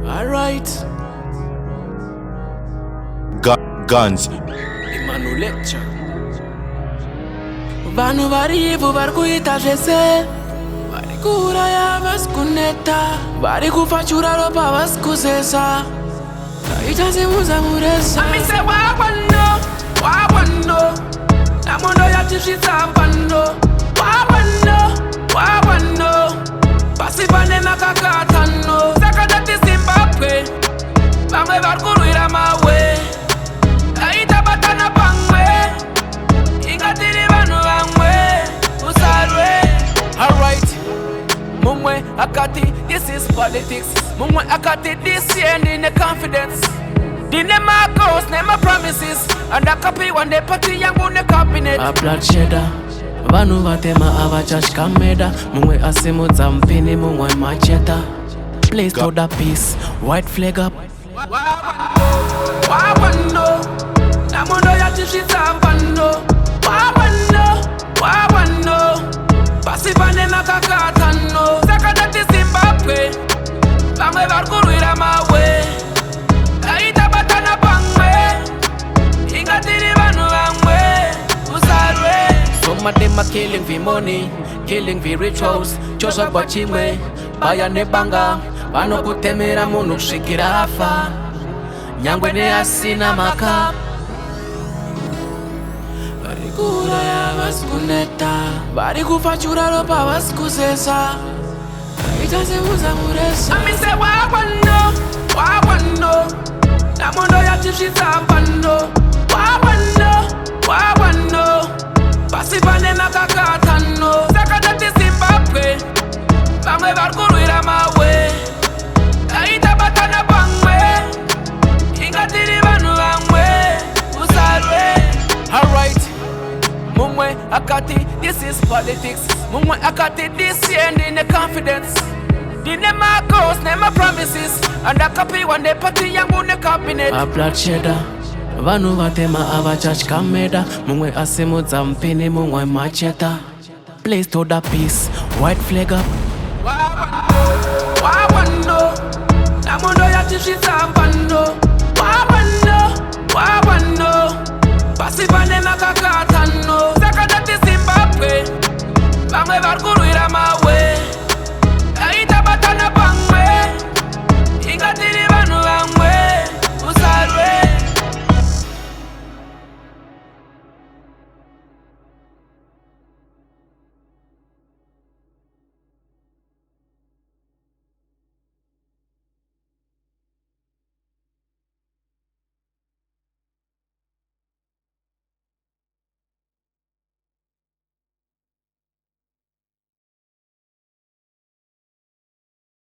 Alright. Gunz. Imanu lecture. Vanhu varipo vari kuita zvese, vari kuuraya vasi kuneta, vari kufachura ropa vasi kuzesa, taita semuzamuresa. Amise wawano, wawano, namondo yatisvitsa pano. Wawano, pasi pane makakatano. Saka tati Zimbabwe, vamwe vari kurwira mawe, taita batana pamwe, ingatiri vanhu vamwe, usarwe. Alright, mumwe akati this is politics, mumwe akati this year ndine confidence, ndine my goals nema promises, andakapiwa ndepati yangu ne cabinet. A bloodshed, vanhu vatema avachashkameda, mumwe asimudza mpini mumwe macheta. Place to the peace, white flag up. Wawano, namondo yatisvitsa pano. Wawano, pasi pane makakatano. Saka tati Zimbabwe, vamwe vari kurwira mawe, taita batana pamwe, ingatiri vanhu vamwe, usarwe. Some of them are killing for money, killing for rituals. Chosa kwa chimwe, baya nebanga, vanokutemera munhu kusvikira afa, nyangwe neasina maka. Vari kuuraya vasi kuneta, vari kufachura ropa vasi kuzesa, taita semuzamuresa. Amise wawano, namondo yatisvitsa pano. Wawano, pasi pane makakatano. Saka tati Zimbabwe, vamwe vari kurwira mawe, taita batana pamwe, ingatiri vanhu vamwe, usarwe. Alright, mumwe akati this is politics, mumwe akati this year ndine confidence, ndine my goals nema promises, andakapiwa ndepati yangu ne cabinet. A bloodshed, vanhu vatema avachashkameda, mumwe asimudza mpini mumwe macheta. Place to the peace, white flag up. Wawano, namondo yatisvitsa